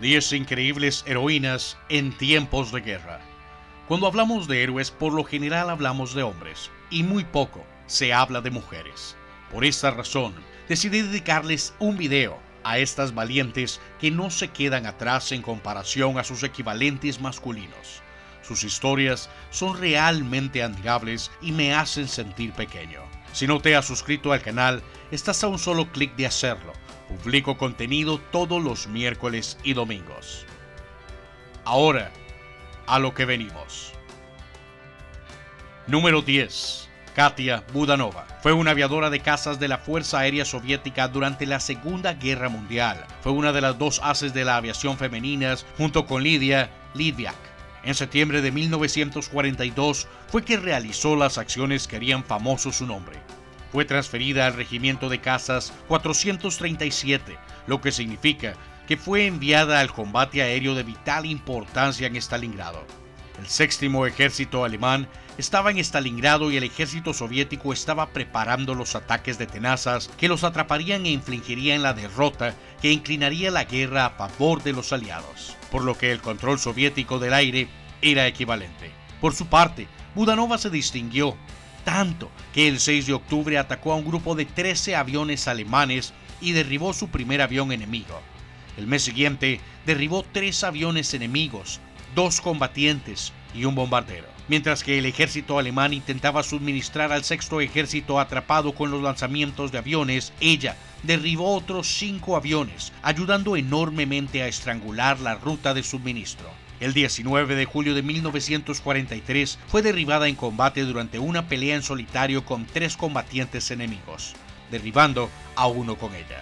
10 increíbles heroínas en tiempos de guerra. Cuando hablamos de héroes, por lo general hablamos de hombres, y muy poco se habla de mujeres. Por esta razón, decidí dedicarles un video a estas valientes que no se quedan atrás en comparación a sus equivalentes masculinos. Sus historias son realmente admirables y me hacen sentir pequeño. Si no te has suscrito al canal, estás a un solo clic de hacerlo. Publico contenido todos los miércoles y domingos. Ahora, a lo que venimos. Número 10. Katia Budanova. Fue una aviadora de cazas de la Fuerza Aérea Soviética durante la Segunda Guerra Mundial. Fue una de las dos ases de la aviación femeninas junto con Lidia Lidviak. En septiembre de 1942 fue que realizó las acciones que harían famoso su nombre. Fue transferida al Regimiento de Cazas 437, lo que significa que fue enviada al combate aéreo de vital importancia en Stalingrado. El 6º Ejército alemán estaba en Stalingrado y el ejército soviético estaba preparando los ataques de tenazas que los atraparían e infligirían la derrota que inclinaría la guerra a favor de los aliados, por lo que el control soviético del aire era equivalente. Por su parte, Budanova se distinguió tanto que el 6 de octubre atacó a un grupo de 13 aviones alemanes y derribó su primer avión enemigo. El mes siguiente derribó 3 aviones enemigos, 2 combatientes y un bombardero, mientras que el ejército alemán intentaba suministrar al 6º ejército atrapado con los lanzamientos de aviones. Ella derribó otros 5 aviones, ayudando enormemente a estrangular la ruta de suministro. El 19 de julio de 1943 fue derribada en combate durante una pelea en solitario con 3 combatientes enemigos, derribando a uno con ella.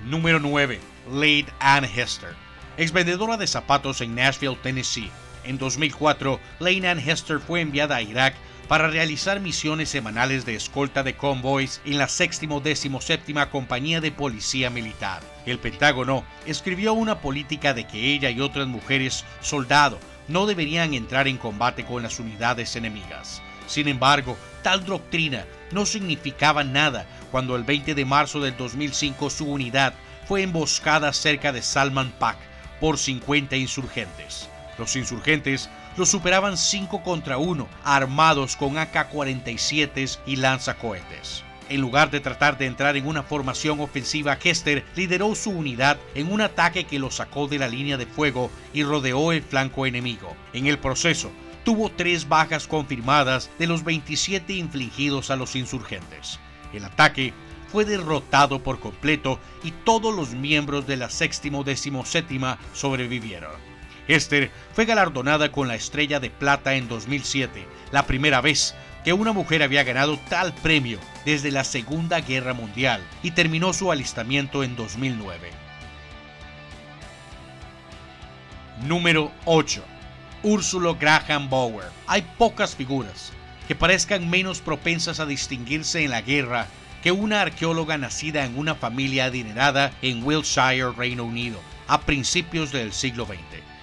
Número 9. Lade Ann Hester. Exvendedora de zapatos en Nashville, Tennessee. En 2004, Lade Ann Hester fue enviada a Irak para realizar misiones semanales de escolta de convoys en la 6ª Compañía de Policía Militar. El Pentágono escribió una política de que ella y otras mujeres soldado no deberían entrar en combate con las unidades enemigas. Sin embargo, tal doctrina no significaba nada cuando el 20 de marzo del 2005 su unidad fue emboscada cerca de Salman Pak por 50 insurgentes. Los insurgentes los superaban 5 contra 1, armados con AK-47 y lanzacohetes. En lugar de tratar de entrar en una formación ofensiva, Hester lideró su unidad en un ataque que lo sacó de la línea de fuego y rodeó el flanco enemigo. En el proceso, tuvo 3 bajas confirmadas de los 27 infligidos a los insurgentes. El ataque fue derrotado por completo y todos los miembros de la 6ª sobrevivieron. Hester fue galardonada con la Estrella de Plata en 2007, la primera vez que una mujer había ganado tal premio desde la Segunda Guerra Mundial, y terminó su alistamiento en 2009. Número 8. Ursula Graham Bauer. Hay pocas figuras que parezcan menos propensas a distinguirse en la guerra que una arqueóloga nacida en una familia adinerada en Wiltshire, Reino Unido, a principios del siglo XX.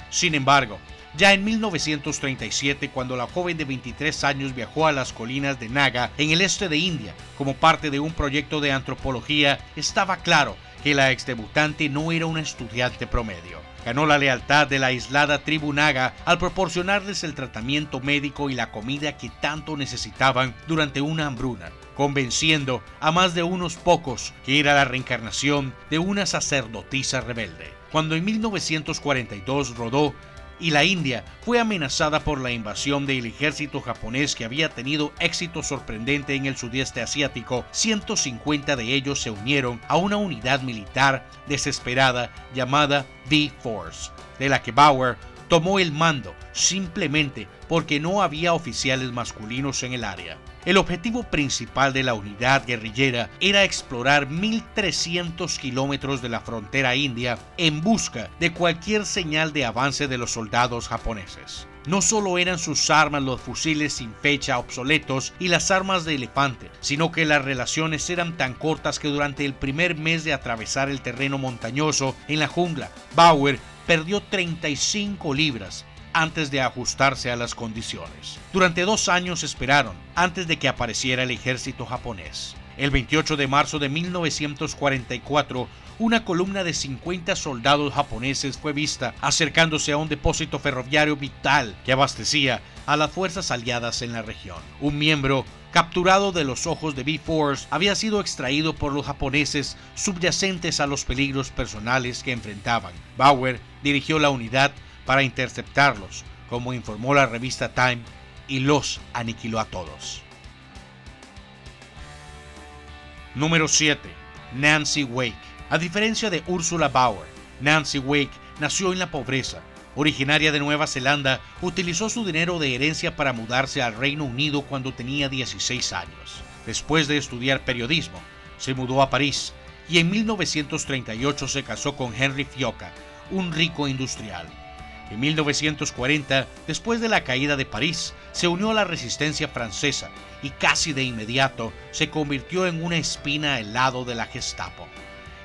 Sin embargo, ya en 1937, cuando la joven de 23 años viajó a las colinas de Naga, en el este de India, como parte de un proyecto de antropología, estaba claro que la exdebutante no era una estudiante promedio. Ganó la lealtad de la aislada tribu Naga al proporcionarles el tratamiento médico y la comida que tanto necesitaban durante una hambruna, convenciendo a más de unos pocos que era la reencarnación de una sacerdotisa rebelde. Cuando en 1942 rodó y la India fue amenazada por la invasión del ejército japonés, que había tenido éxito sorprendente en el sudeste asiático, 150 de ellos se unieron a una unidad militar desesperada llamada V-Force, de la que Bauer tomó el mando simplemente porque no había oficiales masculinos en el área. El objetivo principal de la unidad guerrillera era explorar 1.300 kilómetros de la frontera india en busca de cualquier señal de avance de los soldados japoneses. No solo eran sus armas los fusiles sin fecha obsoletos y las armas de elefante, sino que las relaciones eran tan cortas que durante el primer mes de atravesar el terreno montañoso en la jungla, Bauer perdió 35 libras antes de ajustarse a las condiciones. Durante 2 años esperaron antes de que apareciera el ejército japonés. El 28 de marzo de 1944, una columna de 50 soldados japoneses fue vista acercándose a un depósito ferroviario vital que abastecía a las fuerzas aliadas en la región. Un miembro capturado de los ojos de B-Force había sido extraído por los japoneses subyacentes a los peligros personales que enfrentaban. Bauer dirigió la unidad para interceptarlos, como informó la revista Time, y los aniquiló a todos. Número 7. Nancy Wake. A diferencia de Ursula Bauer, Nancy Wake nació en la pobreza. Originaria de Nueva Zelanda, utilizó su dinero de herencia para mudarse al Reino Unido cuando tenía 16 años. Después de estudiar periodismo, se mudó a París y en 1938 se casó con Henry Fioca, un rico industrial. En 1940, después de la caída de París, se unió a la resistencia francesa y casi de inmediato se convirtió en una espina al lado de la Gestapo.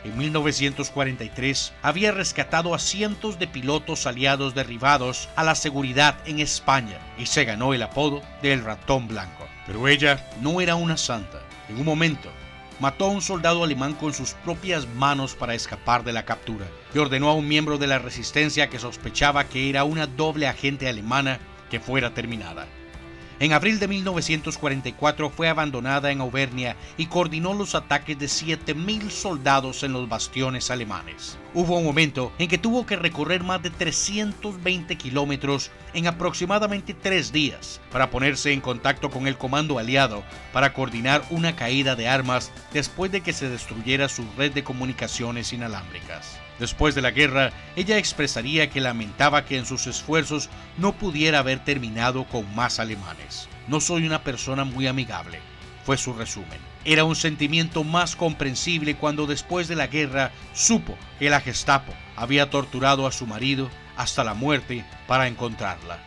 En 1943 había rescatado a cientos de pilotos aliados derribados a la seguridad en España y se ganó el apodo del ratón blanco. Pero ella no era una santa. En un momento, mató a un soldado alemán con sus propias manos para escapar de la captura y ordenó a un miembro de la resistencia que sospechaba que era una doble agente alemana que fuera terminada. En abril de 1944 fue abandonada en Auvernia y coordinó los ataques de 7.000 soldados en los bastiones alemanes. Hubo un momento en que tuvo que recorrer más de 320 kilómetros en aproximadamente 3 días para ponerse en contacto con el comando aliado para coordinar una caída de armas después de que se destruyera su red de comunicaciones inalámbricas. Después de la guerra, ella expresaría que lamentaba que en sus esfuerzos no pudiera haber terminado con más alemanes. No soy una persona muy amigable, fue su resumen. Era un sentimiento más comprensible cuando después de la guerra supo que la Gestapo había torturado a su marido hasta la muerte para encontrarla.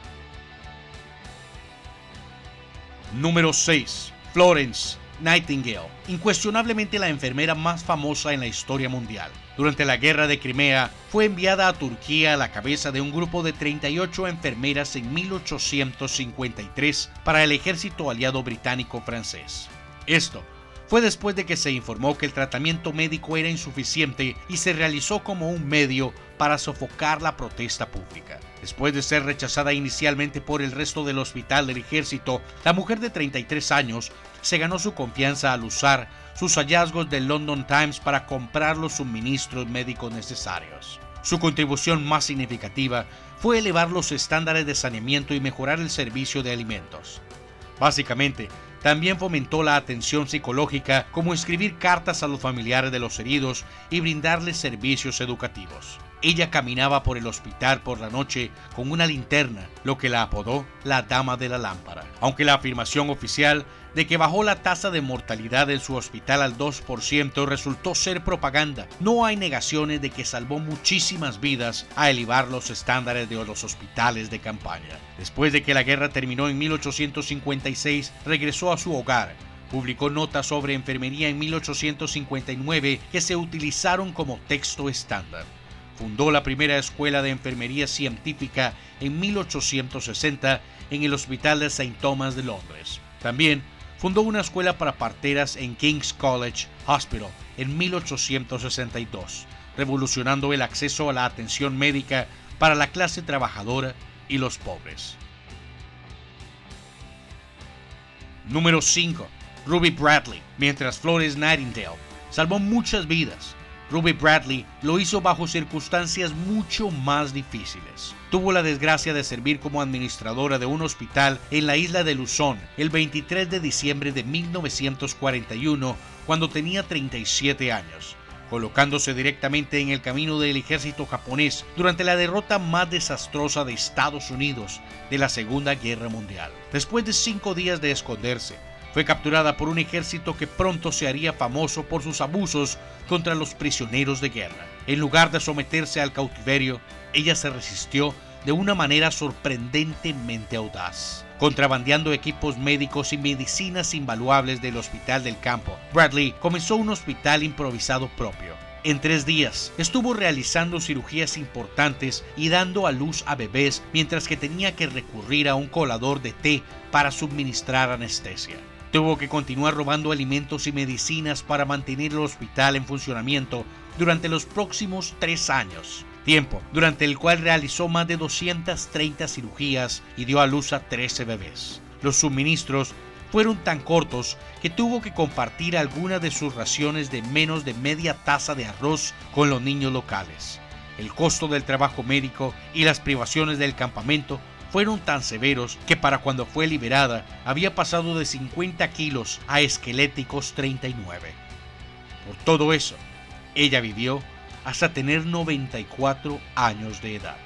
Número 6. Florence Nightingale, incuestionablemente la enfermera más famosa en la historia mundial. Durante la guerra de Crimea, fue enviada a Turquía a la cabeza de un grupo de 38 enfermeras en 1853 para el ejército aliado británico-francés. Esto fue después de que se informó que el tratamiento médico era insuficiente y se realizó como un medio para sofocar la protesta pública. Después de ser rechazada inicialmente por el resto del hospital del ejército, la mujer de 33 años se ganó su confianza al usar sus hallazgos del London Times para comprar los suministros médicos necesarios. Su contribución más significativa fue elevar los estándares de saneamiento y mejorar el servicio de alimentos. Básicamente, también fomentó la atención psicológica, como escribir cartas a los familiares de los heridos y brindarles servicios educativos. Ella caminaba por el hospital por la noche con una linterna, lo que la apodó la Dama de la Lámpara. Aunque la afirmación oficial de que bajó la tasa de mortalidad en su hospital al 2% resultó ser propaganda, no hay negaciones de que salvó muchísimas vidas a elevar los estándares de los hospitales de campaña. Después de que la guerra terminó en 1856, regresó a su hogar. Publicó notas sobre enfermería en 1859 que se utilizaron como texto estándar. Fundó la primera escuela de enfermería científica en 1860 en el Hospital de St. Thomas de Londres. También fundó una escuela para parteras en King's College Hospital en 1862, revolucionando el acceso a la atención médica para la clase trabajadora y los pobres. Número 5. Ruby Bradley. Mientras Florence Nightingale salvó muchas vidas, Ruby Bradley lo hizo bajo circunstancias mucho más difíciles. Tuvo la desgracia de servir como administradora de un hospital en la isla de Luzón el 23 de diciembre de 1941, cuando tenía 37 años, colocándose directamente en el camino del ejército japonés durante la derrota más desastrosa de Estados Unidos de la Segunda Guerra Mundial. Después de 5 días de esconderse, fue capturada por un ejército que pronto se haría famoso por sus abusos contra los prisioneros de guerra. En lugar de someterse al cautiverio, ella se resistió de una manera sorprendentemente audaz, contrabandeando equipos médicos y medicinas invaluables del hospital del campo. Bradley comenzó un hospital improvisado propio. En 3 días estuvo realizando cirugías importantes y dando a luz a bebés mientras que tenía que recurrir a un colador de té para suministrar anestesia. Tuvo que continuar robando alimentos y medicinas para mantener el hospital en funcionamiento durante los próximos 3 años, tiempo durante el cual realizó más de 230 cirugías y dio a luz a 13 bebés. Los suministros fueron tan cortos que tuvo que compartir algunas de sus raciones de menos de media taza de arroz con los niños locales. El costo del trabajo médico y las privaciones del campamento fueron tan severos que para cuando fue liberada había pasado de 50 kilos a esqueléticos 39. Por todo eso, ella vivió hasta tener 94 años de edad.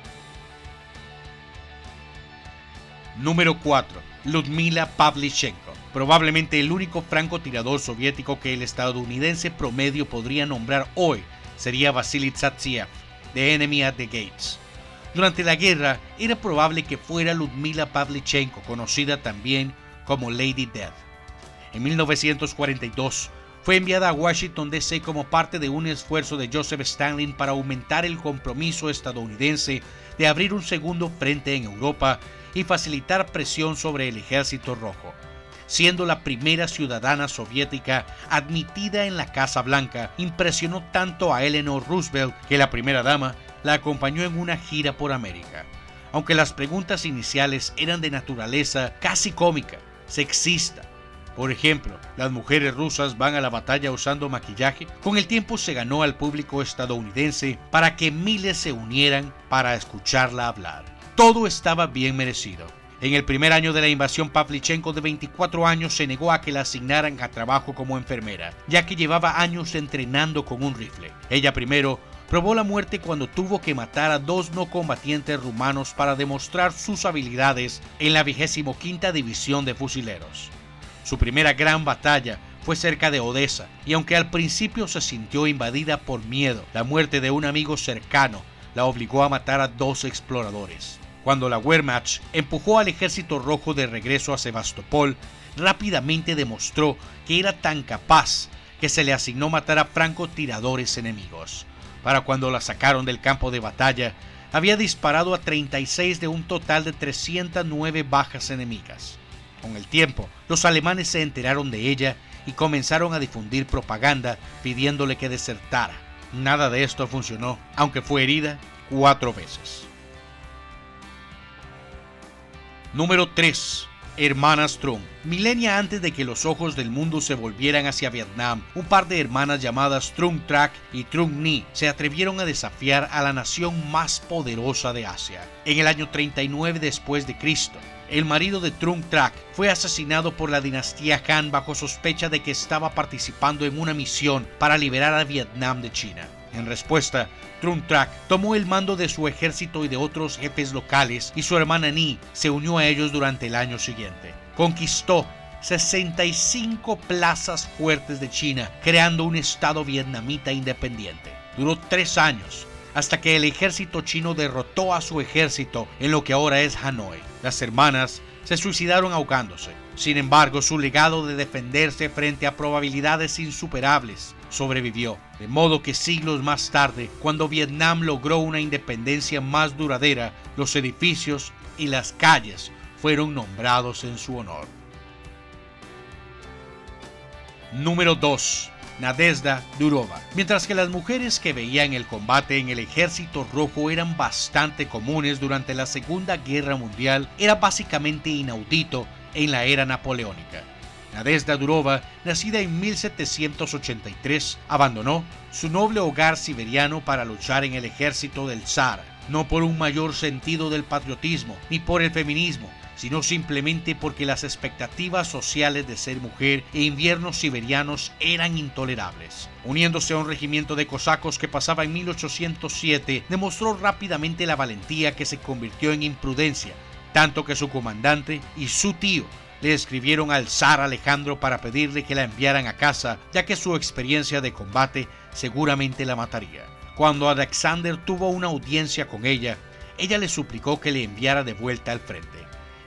Número 4. Ludmila Pavlichenko, probablemente el único francotirador soviético que el estadounidense promedio podría nombrar hoy sería Vasily Zaitsev, de Enemy at the Gates. Durante la guerra era probable que fuera Ludmila Pavlichenko, conocida también como Lady Death. En 1942 fue enviada a Washington D.C. como parte de un esfuerzo de Joseph Stalin para aumentar el compromiso estadounidense de abrir un segundo frente en Europa y facilitar presión sobre el Ejército Rojo. Siendo la primera ciudadana soviética admitida en la Casa Blanca, impresionó tanto a Eleanor Roosevelt que la primera dama la acompañó en una gira por América. Aunque las preguntas iniciales eran de naturaleza casi cómica, sexista. Por ejemplo, ¿las mujeres rusas van a la batalla usando maquillaje? Con el tiempo se ganó al público estadounidense para que miles se unieran para escucharla hablar. Todo estaba bien merecido. En el primer año de la invasión, Pavlichenko, de 24 años, se negó a que la asignaran a trabajo como enfermera, ya que llevaba años entrenando con un rifle. Ella primero probó la muerte cuando tuvo que matar a 2 no combatientes rumanos para demostrar sus habilidades en la 25ª División de Fusileros. Su primera gran batalla fue cerca de Odessa, y aunque al principio se sintió invadida por miedo, la muerte de un amigo cercano la obligó a matar a 2 exploradores. Cuando la Wehrmacht empujó al Ejército Rojo de regreso a Sebastopol, rápidamente demostró que era tan capaz que se le asignó matar a francotiradores enemigos. Para cuando la sacaron del campo de batalla, había disparado a 36 de un total de 309 bajas enemigas. Con el tiempo, los alemanes se enteraron de ella y comenzaron a difundir propaganda pidiéndole que desertara. Nada de esto funcionó, aunque fue herida 4 veces. Número 3. Hermanas Trung. Milenia antes de que los ojos del mundo se volvieran hacia Vietnam, un par de hermanas llamadas Trung Trác y Trung Nhi se atrevieron a desafiar a la nación más poderosa de Asia. En el año 39 después de Cristo, el marido de Trung Trác fue asesinado por la dinastía Han bajo sospecha de que estaba participando en una misión para liberar a Vietnam de China. En respuesta, Trung Trác tomó el mando de su ejército y de otros jefes locales, y su hermana Nhi se unió a ellos durante el año siguiente. Conquistó 65 plazas fuertes de China, creando un estado vietnamita independiente. Duró 3 años, hasta que el ejército chino derrotó a su ejército en lo que ahora es Hanoi. Las hermanas se suicidaron ahogándose. Sin embargo, su legado de defenderse frente a probabilidades insuperables sobrevivió, de modo que siglos más tarde, cuando Vietnam logró una independencia más duradera, los edificios y las calles fueron nombrados en su honor. Número 2. Nadezhda Durova. Mientras que las mujeres que veían el combate en el Ejército Rojo eran bastante comunes durante la Segunda Guerra Mundial, era básicamente inaudito en la era napoleónica. Nadezhda Durova, nacida en 1783, abandonó su noble hogar siberiano para luchar en el ejército del zar, no por un mayor sentido del patriotismo ni por el feminismo, sino simplemente porque las expectativas sociales de ser mujer e inviernos siberianos eran intolerables. Uniéndose a un regimiento de cosacos que pasaba en 1807, demostró rápidamente la valentía que se convirtió en imprudencia, tanto que su comandante y su tío le escribieron al zar Alejandro para pedirle que la enviaran a casa, ya que su experiencia de combate seguramente la mataría. Cuando Alexander tuvo una audiencia con ella, ella le suplicó que le enviara de vuelta al frente.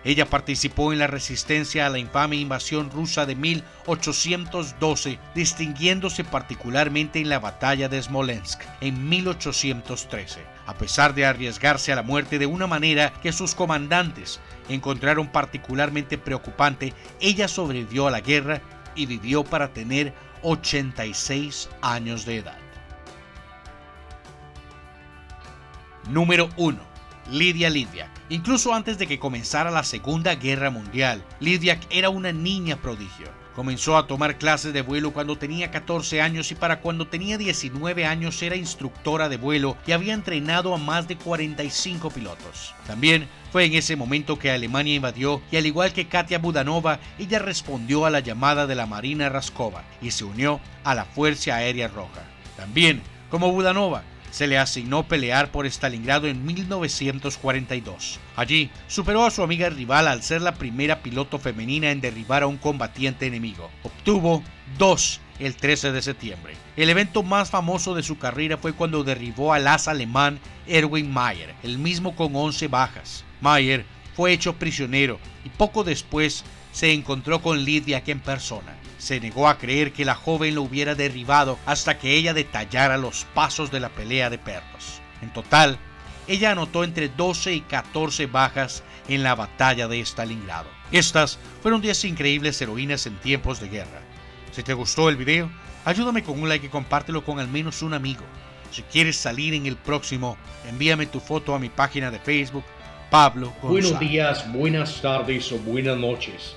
Ella participó en la resistencia a la infame invasión rusa de 1812, distinguiéndose particularmente en la batalla de Smolensk en 1813, a pesar de arriesgarse a la muerte de una manera que sus comandantes encontraron particularmente preocupante. Ella sobrevivió a la guerra y vivió para tener 86 años de edad. Número 1. Lydia Liddiak. Incluso antes de que comenzara la Segunda Guerra Mundial, Liddiak era una niña prodigio. Comenzó a tomar clases de vuelo cuando tenía 14 años y para cuando tenía 19 años era instructora de vuelo y había entrenado a más de 45 pilotos. También fue en ese momento que Alemania invadió y, al igual que Katia Budanova, ella respondió a la llamada de la Marina Raskova y se unió a la Fuerza Aérea Roja. También, como Budanova, se le asignó pelear por Stalingrado en 1942. Allí superó a su amiga rival al ser la primera piloto femenina en derribar a un combatiente enemigo. Obtuvo 2 el 13 de septiembre. El evento más famoso de su carrera fue cuando derribó al as alemán Erwin Mayer, el mismo con 11 bajas. Mayer fue hecho prisionero y poco después se encontró con Liddiak en persona. Se negó a creer que la joven lo hubiera derribado hasta que ella detallara los pasos de la pelea de perros. En total, ella anotó entre 12 y 14 bajas en la batalla de Stalingrado. Estas fueron 10 increíbles heroínas en tiempos de guerra. Si te gustó el video, ayúdame con un like y compártelo con al menos un amigo. Si quieres salir en el próximo, envíame tu foto a mi página de Facebook, Pablo González. Buenos días, buenas tardes o buenas noches,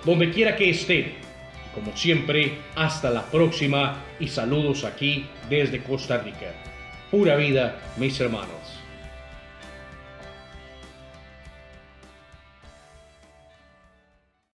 donde quiera que estén. Como siempre, hasta la próxima y saludos aquí desde Costa Rica. Pura vida, mis hermanos.